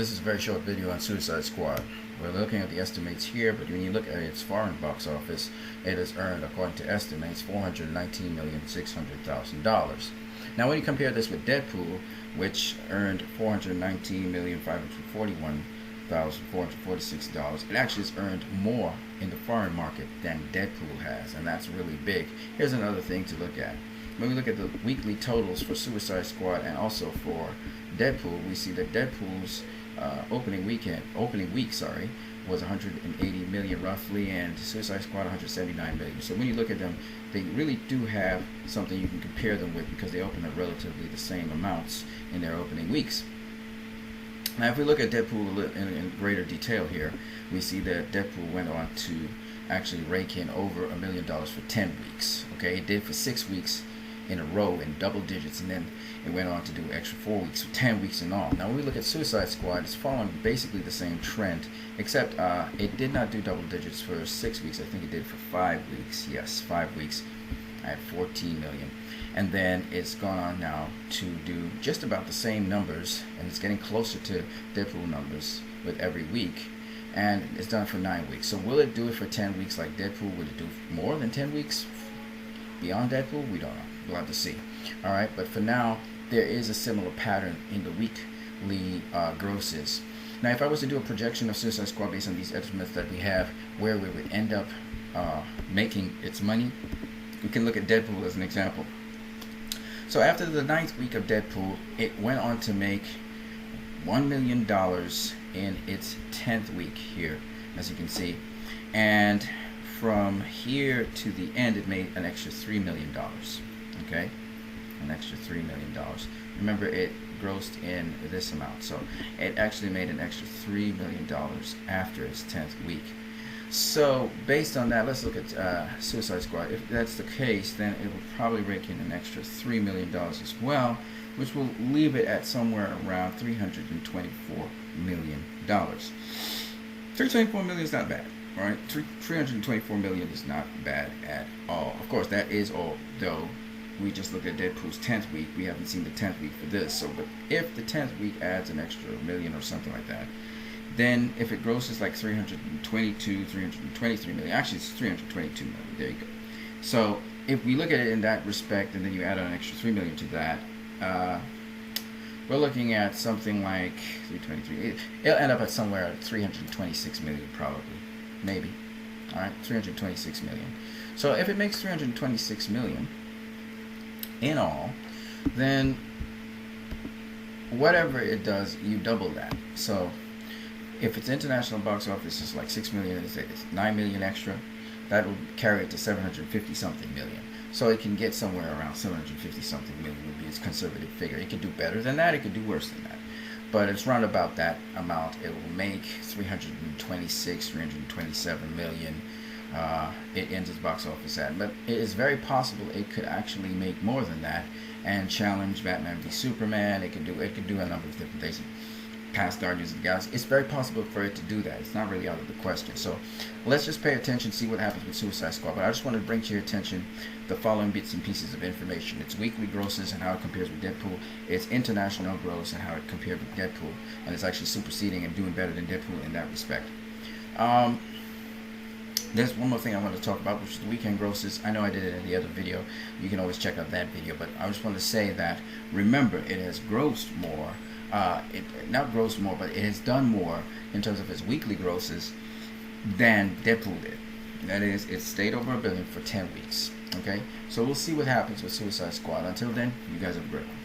this is a very short video on Suicide Squad. We're looking at the estimates here, but when you look at its foreign box office, it has earned, according to estimates, $419,600,000. Now, when you compare this with Deadpool, which earned $419,541,446, it actually has earned more in the foreign market than Deadpool has, and that's really big. Here's another thing to look at. When we look at the weekly totals for Suicide Squad and also for Deadpool, we see that Deadpool's opening week was 180 million roughly, and Suicide Squad 179 million. So when you look at them, they really do have something you can compare them with because they open at relatively the same amounts in their opening weeks. Now, if we look at Deadpool in greater detail here, we see that Deadpool went on to actually rake in over $1 million for 10 weeks. Okay, it did for 6 weeks in a row in double digits, and then it went on to do extra 4 weeks, so 10 weeks in all. Now when we look at Suicide Squad, it's following basically the same trend, except it did not do double digits for 6 weeks. I think it did for 5 weeks. Yes, 5 weeks at 14 million. And then it's gone on now to do just about the same numbers, and it's getting closer to Deadpool numbers with every week, and it's done for 9 weeks. So will it do it for 10 weeks like Deadpool? Will it do more than 10 weeks beyond Deadpool? We don't know. We'll have to see. Alright, but for now, there is a similar pattern in the weekly grosses. Now, if I was to do a projection of Suicide Squad based on these estimates that we have, where we would end up making its money, we can look at Deadpool as an example. So after the 9th week of Deadpool, it went on to make $1 million in its 10th week here, as you can see. And from here to the end, it made an extra $3 million. Okay, an extra $3 million. Remember, it grossed in this amount, so it actually made an extra $3 million after its 10th week. So based on that, let's look at Suicide Squad. If that's the case, then it will probably rake in an extra $3 million as well, which will leave it at somewhere around $324 million. 324 million is not bad. All right, 324 million is not bad at all. Of course, that is all, though we just looked at Deadpool's 10th week. We haven't seen the 10th week for this. So, but if the 10th week adds an extra million or something like that, then if it grosses like 323 million, actually it's 322 million. There you go. So if we look at it in that respect, and then you add on an extra 3 million to that, we're looking at something like 323. It'll end up at somewhere at 326 million probably. Maybe. Alright, 326 million. So if it makes 326 million in all, then whatever it does, you double that. So if its international box office is like 6 million, it's 9 million extra, that will carry it to 750 something million. So it can get somewhere around 750 something million would be its conservative figure. It could do better than that, it could do worse than that. But it's round about that amount. It will make 326, 327 million. It ends its box office at. But it is very possible it could actually make more than that and challenge Batman v Superman. It could do a number of different things. Past Guardians of the Galaxy. It's very possible for it to do that. It's not really out of the question. So let's just pay attention, see what happens with Suicide Squad. But I just want to bring to your attention the following bits and pieces of information: its weekly grosses and how it compares with Deadpool, its international gross and how it compared with Deadpool, and it's actually superseding and doing better than Deadpool in that respect. There's one more thing I want to talk about, which is the weekend grosses. I know I did it in the other video. You can always check out that video, but I just want to say that, remember, it has grossed more. Not grossed more, but it has done more in terms of its weekly grosses than Deadpool did. That is, it stayed over $1 billion for 10 weeks. Okay, so we'll see what happens with Suicide Squad. Until then, you guys have a great one.